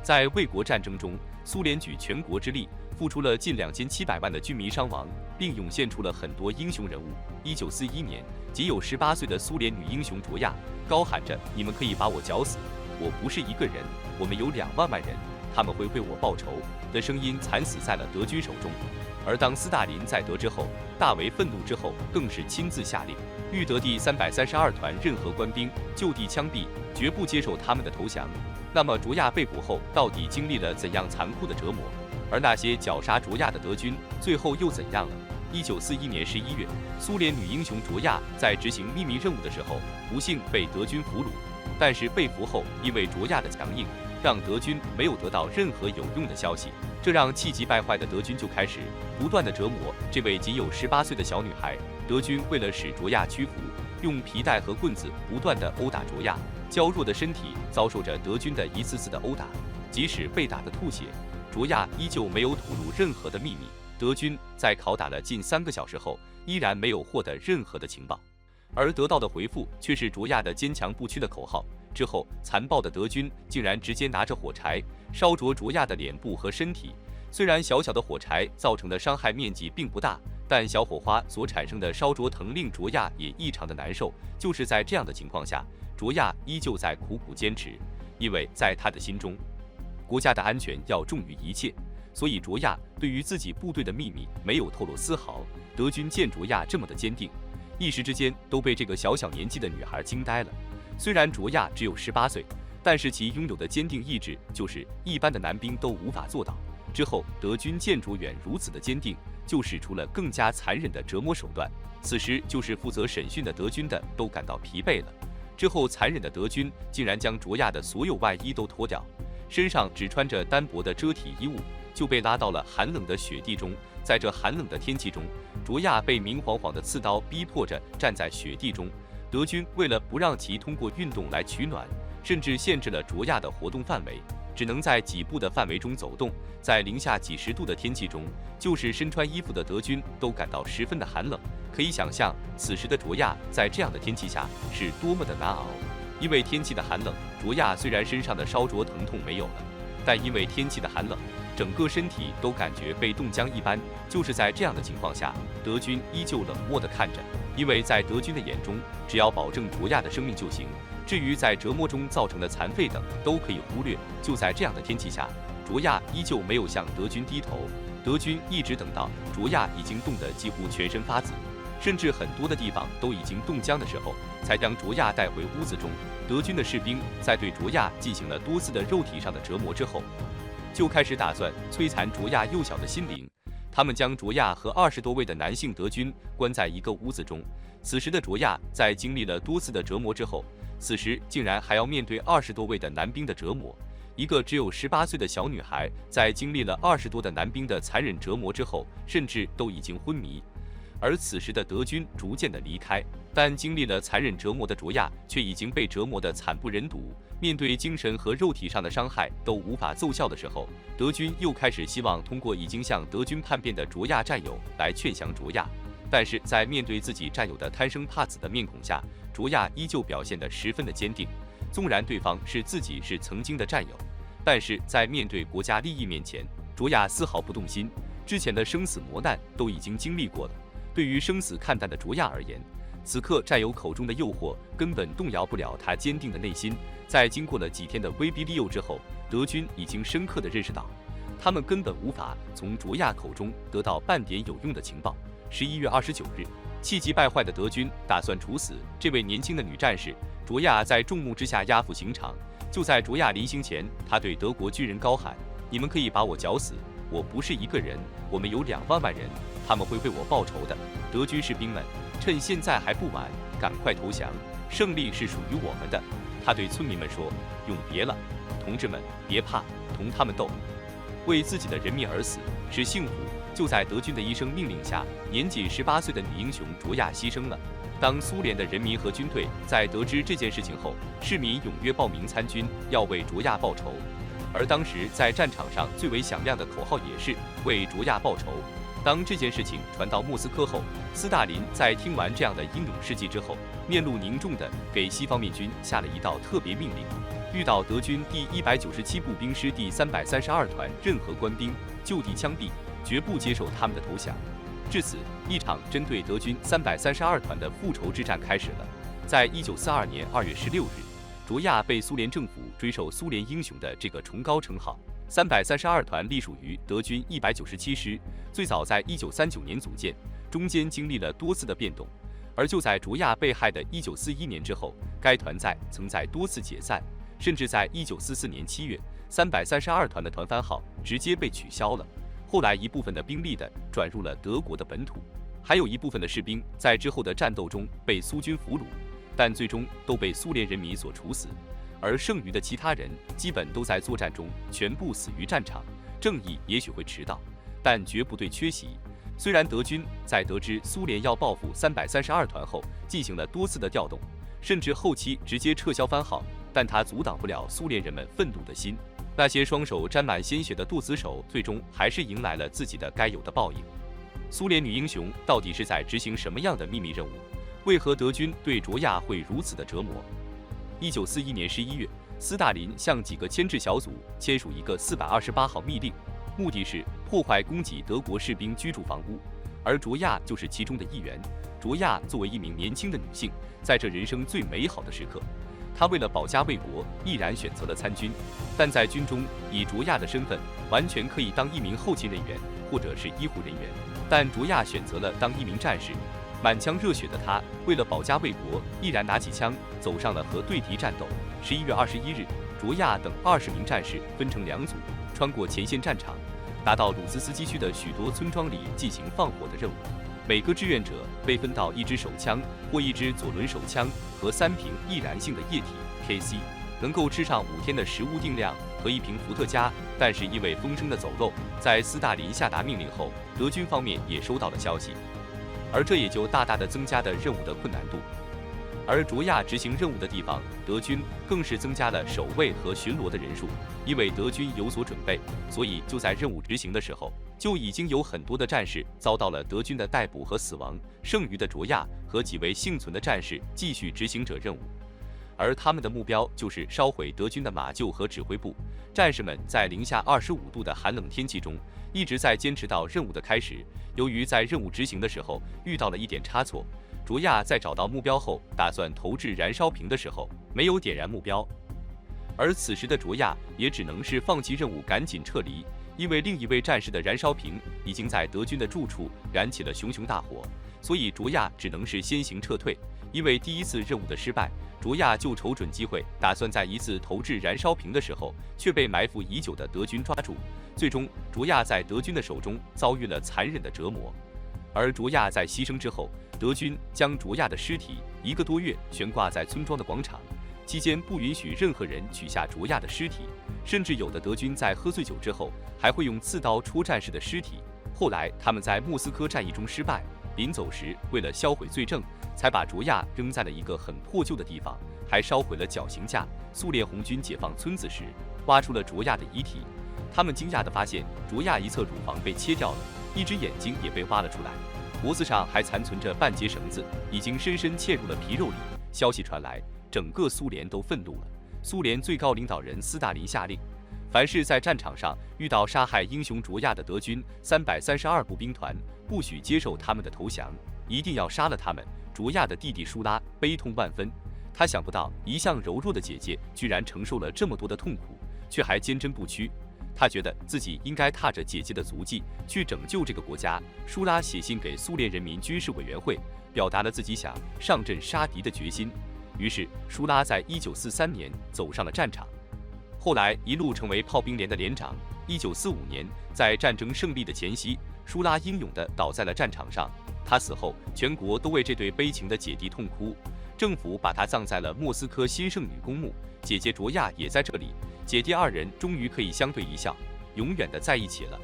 在卫国战争中，苏联举全国之力，付出了近2700万的军民伤亡，并涌现出了很多英雄人物。1941年，仅有18岁的苏联女英雄卓娅，高喊着“你们可以把我绞死，我不是一个人，我们有2万万人，他们会为我报仇”的声音惨死在了德军手中。而当斯大林在得知后，大为愤怒之后，更是亲自下令，欲得第332团任何官兵就地枪毙，绝不接受他们的投降。那么卓娅被捕后，到底经历了怎样残酷的折磨？而那些绞杀卓娅的德军，最后又怎样了？1941年11月，苏联女英雄卓娅在执行秘密任务的时候，不幸被德军俘虏。但是被俘后，因为卓娅的强硬，让德军没有得到任何有用的消息，这让气急败坏的德军就开始不断的折磨这位仅有18岁的小女孩。德军为了使卓娅屈服，用皮带和棍子不断的殴打卓娅，娇弱的身体遭受着德军的一次次的殴打，即使被打得吐血，卓娅依旧没有吐露任何的秘密。德军在拷打了近3个小时后，依然没有获得任何的情报，而得到的回复却是卓娅的坚强不屈的口号。之后，残暴的德军竟然直接拿着火柴烧灼卓娅的脸部和身体。虽然小小的火柴造成的伤害面积并不大，但小火花所产生的烧灼疼令卓娅也异常的难受。就是在这样的情况下，卓娅依旧在苦苦坚持，因为在她的心中，国家的安全要重于一切。所以卓娅对于自己部队的秘密没有透露丝毫。德军见卓娅这么的坚定，一时之间都被这个小小年纪的女孩惊呆了。虽然卓娅只有18岁，但是其拥有的坚定意志就是一般的男兵都无法做到。之后，德军见卓远如此的坚定，就使出了更加残忍的折磨手段。此时，就是负责审讯的德军的都感到疲惫了。之后，残忍的德军竟然将卓娅的所有外衣都脱掉，身上只穿着单薄的遮体衣物，就被拉到了寒冷的雪地中。在这寒冷的天气中，卓娅被明晃晃的刺刀逼迫着站在雪地中。德军为了不让其通过运动来取暖，甚至限制了卓娅的活动范围，只能在几步的范围中走动。在零下几10度的天气中，就是身穿衣服的德军都感到十分的寒冷。可以想象，此时的卓娅在这样的天气下是多么的难熬。因为天气的寒冷，卓娅虽然身上的烧灼疼痛没有了，但因为天气的寒冷，整个身体都感觉被冻僵一般。就是在这样的情况下，德军依旧冷漠地看着，因为在德军的眼中，只要保证卓娅的生命就行，至于在折磨中造成的残废等都可以忽略。就在这样的天气下，卓娅依旧没有向德军低头。德军一直等到卓娅已经冻得几乎全身发紫，甚至很多的地方都已经冻僵的时候，才将卓娅带回屋子中。德军的士兵在对卓娅进行了多次的肉体上的折磨之后，就开始打算摧残卓娅幼小的心灵。他们将卓娅和20多位的男性德军关在一个屋子中。此时的卓娅在经历了多次的折磨之后，此时竟然还要面对20多位的男兵的折磨。一个只有18岁的小女孩，在经历了20多的男兵的残忍折磨之后，甚至都已经昏迷。而此时的德军逐渐的离开，但经历了残忍折磨的卓娅却已经被折磨得惨不忍睹。面对精神和肉体上的伤害都无法奏效的时候，德军又开始希望通过已经向德军叛变的卓娅战友来劝降卓娅。但是在面对自己战友的贪生怕死的面孔下，卓娅依旧表现得十分的坚定。纵然对方是自己是曾经的战友，但是在面对国家利益面前，卓娅丝毫不动心。之前的生死磨难都已经经历过了，对于生死看淡的卓娅而言，此刻战友口中的诱惑根本动摇不了她坚定的内心。在经过了几天的威逼利诱之后，德军已经深刻地认识到，他们根本无法从卓娅口中得到半点有用的情报。11月29日，气急败坏的德军打算处死这位年轻的女战士。卓娅在众目之下押赴刑场。就在卓娅临行前，她对德国军人高喊：“你们可以把我绞死，我不是一个人，我们有2万万人，他们会为我报仇的。德军士兵们，趁现在还不晚，赶快投降，胜利是属于我们的。”他对村民们说：“永别了，同志们，别怕，同他们斗，为自己的人民而死是幸福。”就在德军的一声命令下，年仅18岁的女英雄卓娅牺牲了。当苏联的人民和军队在得知这件事情后，市民踊跃报名参军，要为卓娅报仇。而当时在战场上最为响亮的口号也是为卓娅报仇。当这件事情传到莫斯科后，斯大林在听完这样的英勇事迹之后，面露凝重地给西方面军下了一道特别命令：遇到德军第197步兵师第332团任何官兵，就地枪毙，绝不接受他们的投降。至此，一场针对德军332团的复仇之战开始了。在1942年2月16日，卓娅被苏联政府追授苏联英雄的这个崇高称号。332团隶属于德军197师，最早在1939年组建，中间经历了多次的变动。而就在卓娅被害的1941年之后，该团曾在多次解散，甚至在1944年7月，332团的团番号直接被取消了。后来一部分的兵力转入了德国的本土，还有一部分的士兵在之后的战斗中被苏军俘虏，但最终都被苏联人民所处死。而剩余的其他人基本都在作战中全部死于战场。正义也许会迟到，但绝不对缺席。虽然德军在得知苏联要报复332团后，进行了多次的调动，甚至后期直接撤销番号，但它阻挡不了苏联人们愤怒的心。那些双手沾满鲜血的刽子手，最终还是迎来了自己的该有的报应。苏联女英雄到底是在执行什么样的秘密任务？为何德军对卓娅会如此的折磨？1941年11月，斯大林向几个牵制小组签署一个428号密令，目的是破坏供给德国士兵居住房屋，而卓娅就是其中的一员。卓娅作为一名年轻的女性，在这人生最美好的时刻，她为了保家卫国，毅然选择了参军。但在军中，以卓娅的身份，完全可以当一名后勤人员或者是医护人员，但卓娅选择了当一名战士。满腔热血的他，为了保家卫国，毅然拿起枪，走上了和对敌战斗。11月21日，卓娅等20名战士分成2组，穿过前线战场，达到鲁兹斯基区的许多村庄里进行放火的任务。每个志愿者被分到1支手枪或1支左轮手枪和3瓶易燃性的液体 KC， 能够吃上5天的食物定量和1瓶伏特加。但是因为风声的走漏，在斯大林下达命令后，德军方面也收到了消息。而这也就大大的增加了任务的困难度。而卓娅执行任务的地方，德军更是增加了守卫和巡逻的人数。因为德军有所准备，所以就在任务执行的时候，就已经有很多的战士遭到了德军的逮捕和死亡。剩余的卓娅和几位幸存的战士继续执行着任务，而他们的目标就是烧毁德军的马厩和指挥部。战士们在零下25度的寒冷天气中，一直在坚持到任务的开始。由于在任务执行的时候遇到了一点差错，卓娅在找到目标后，打算投掷燃烧瓶的时候没有点燃目标，而此时的卓娅也只能是放弃任务，赶紧撤离。因为另一位战士的燃烧瓶已经在德军的住处燃起了熊熊大火，所以卓娅只能是先行撤退。因为第一次任务的失败，卓娅就瞅准机会，打算在一次投掷燃烧瓶的时候，却被埋伏已久的德军抓住。最终，卓娅在德军的手中遭遇了残忍的折磨。而卓娅在牺牲之后，德军将卓娅的尸体1个多月悬挂在村庄的广场，期间不允许任何人取下卓娅的尸体，甚至有的德军在喝醉酒之后，还会用刺刀戳战士的尸体。后来他们在莫斯科战役中失败，临走时为了销毁罪证，才把卓娅扔在了一个很破旧的地方，还烧毁了绞刑架。苏联红军解放村子时，挖出了卓娅的遗体，他们惊讶地发现卓娅一侧乳房被切掉了，1只眼睛也被挖了出来，脖子上还残存着半截绳子，已经深深嵌入了皮肉里。消息传来，整个苏联都愤怒了。苏联最高领导人斯大林下令，凡是在战场上遇到杀害英雄卓娅的德军332步兵团，不许接受他们的投降，一定要杀了他们。卓娅的弟弟舒拉悲痛万分，他想不到一向柔弱的姐姐居然承受了这么多的痛苦，却还坚贞不屈。他觉得自己应该踏着姐姐的足迹去拯救这个国家。舒拉写信给苏联人民军事委员会，表达了自己想上阵杀敌的决心。于是舒拉在1943年走上了战场，后来一路成为炮兵连的连长。1945年，在战争胜利的前夕，舒拉英勇地倒在了战场上。他死后，全国都为这对悲情的姐弟痛哭。政府把他葬在了莫斯科新圣女公墓，姐姐卓娅也在这里。姐弟2人终于可以相对一笑，永远地在一起了。